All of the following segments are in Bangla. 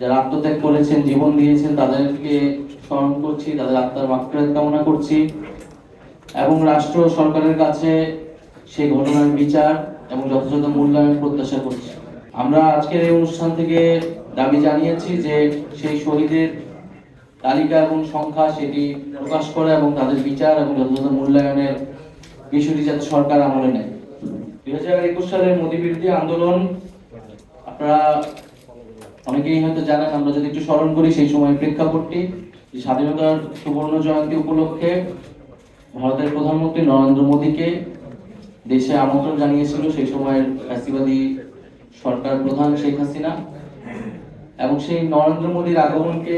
যারা আত্মত্যাগ করেছেন, জীবন দিয়েছেন, তাদেরকে স্মরণ করছি, তাদের আত্মার মাগফিরাত কামনা করছি এবং রাষ্ট্র সরকারের কাছে সেই ঘটনার বিচার এবং যথাযথ মূল্যায়ন প্রত্যাশা করছি। আমরা আজকের এই অনুষ্ঠান থেকে দাবি জানিয়েছি যে সেই শহীদের তালিকা এবং সংখ্যা সেটি প্রকাশ করা এবং তাদের বিচার এবং যথাযথ মূল্যায়নের বিষয়টি যাতে সরকার আমলে নেয়। 2021 সালের মোদী বিরোধী আন্দোলন আপনারা অনেকেই হয়তো জানেন। আমরা যদি একটু স্মরণ করি সেই সময়ের প্রেক্ষাপটটি, স্বাধীনতার সুবর্ণ জয়ন্তী উপলক্ষে ভারতের প্রধানমন্ত্রী নরেন্দ্র মোদীকে দেশে আমন্ত্রণ জানিয়েছিল সেই সময়ের ফ্যাসিবাদী সরকার প্রধান শেখ হাসিনা, এবং সেই নরেন্দ্র মোদীর আগমনকে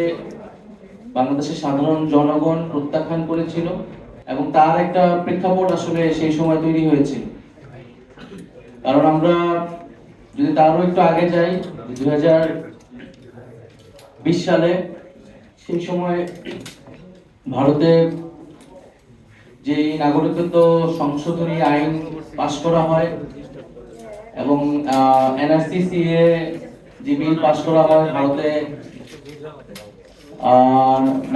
বাংলাদেশের সাধারণ জনগণ প্রত্যাখ্যান করেছিল এবং তার একটা প্রেক্ষাপট আসলে সেই সময় তৈরি হয়েছিল। কারণ আমরা যদি তারও একটু আগে যাই, 2020 সালে সেই সময় ভারতে যে নাগরিকত্ব সংশোধনী আইন পাশ করা হয় এবং এনআরসি যে বিল পাশ করা হয়, ভারতে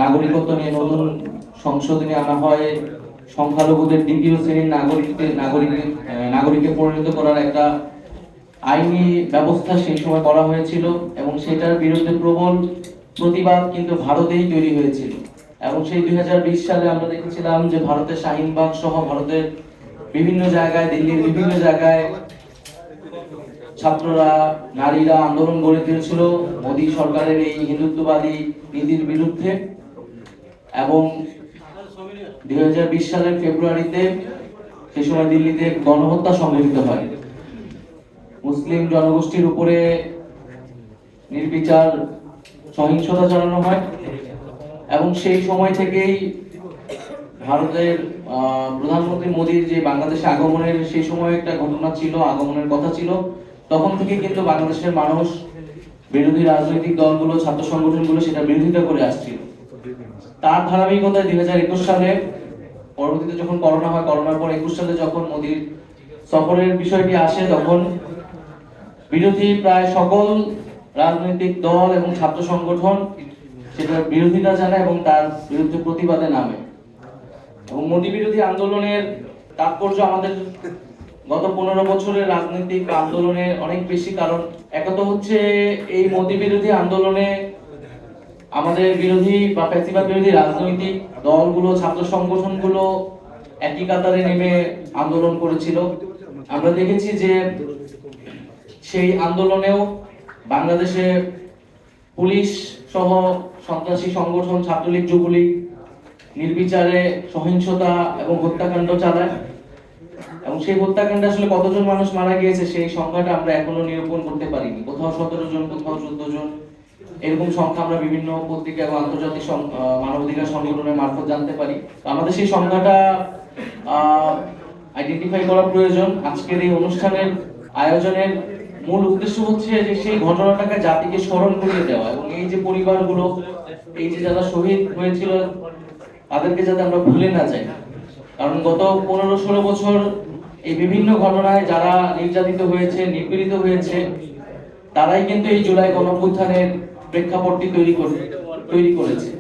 নাগরিকত্ব নিয়ে নতুন সংশোধনী আনা হয়, সংখ্যালঘুদের দ্বিতীয় শ্রেণীর নাগরিকে পরিণত করার একটা আইনি ব্যবস্থা সেই সময় করা হয়েছিল এবং সেটার বিরুদ্ধে প্রবল প্রতিবাদ কিন্তু ভারতেই তৈরি হয়েছিল। এবং সেই 2020 সালে আমরা দেখেছিলাম যে ভারতের শাহিনবাগ সহ ভারতের বিভিন্ন জায়গায়, দিল্লির বিভিন্ন জায়গায় ছাত্ররা, নারীরা আন্দোলন গড়ে তুলেছিল মোদী সরকারের এই হিন্দুত্ববাদী নীতির বিরুদ্ধে। এবং 2020 সালের ফেব্রুয়ারিতে সেই সময় দিল্লিতে গণহত্যা সংঘটিত হয়, মুসলিম জনগোষ্ঠীর উপরে নির্বিচার সহিংসতা চালানো হয় এবং সেই সময় থেকেই ভারতের প্রধানমন্ত্রী মোদীর যে বাংলাদেশে আগমনের সেই সময় একটা ঘটনা ছিল, আগমনের কথা ছিল, তখন থেকে কিন্তু বাংলাদেশের মানুষ, বিরোধী রাজনৈতিক দলগুলো, ছাত্র সংগঠনগুলো সেটা বিরোধিতা করে আসছিল। তার ধারাবাহিকতায় 2021 সালে পরবর্তীতে যখন করোনা হয়, করোনার পর 21 সালে যখন মোদীর সফরের বিষয়টি আসে, তখন বিরোধী প্রায় সকল রাজনৈতিক দল এবং ছাত্র সংগঠন সেটার বিরোধিতা জানায় এবং তার বিরুদ্ধে প্রতিবাদে নামে। এবং মোদী বিরোধী আন্দোলনের তাৎপর্য আমাদের গত 15 বছরের রাজনৈতিক আন্দোলনে অনেক বেশি। কারণ একত হচ্ছে এই মোদী বিরোধী আন্দোলনে আমাদের বিরোধী বা ফ্যাসিবাদ বিরোধী রাজনৈতিক দলগুলো, ছাত্র সংগঠনগুলো একই কাতারে নেমে আন্দোলন করেছিল। আমরা দেখেছি যে সেই আন্দোলনেও বাংলাদেশে পুলিশ সহ সন্ত্রাসী সংগঠন, ছাত্রলীগ, যুবলীগ নির্বিচারে সহিংসতা এবং হত্যাকাণ্ড চালায় এবং সেই হত্যাকাণ্ডে আসলে কতজন মানুষ মারা গিয়েছে সেই সংখ্যাটা আমরা এখনো নিরূপণ করতে পারিনি। কোথাও 17 জন, কোথাও 14 জন, এরকম সংখ্যা আমরা বিভিন্ন পত্রিকা এবং আন্তর্জাতিক মানবাধিকার সংগঠনের মারফত জানতে পারি। আমাদের সেই সংখ্যাটা আইডেন্টিফাই করা প্রয়োজন। আজকের এই অনুষ্ঠানের আয়োজনের মূল উদ্দেশ্য হচ্ছে যে সেই ঘটনাটাকে জাতিকে স্মরণ করিয়ে দেওয়া এবং এই যে পরিবারগুলো, এই যে যারা শহীদ হয়েছিল, তাদেরকে যাতে আমরা ভুলে না যাই। কারণ গত 15-16 বছর এই বিভিন্ন ঘটনায় যারা নির্যাতিত হয়েছে, নিপীড়িত হয়েছে, তারাই কিন্তু এই জুলাই গণঅভ্যুত্থানের প্রেক্ষাপটটি তৈরি করেছে।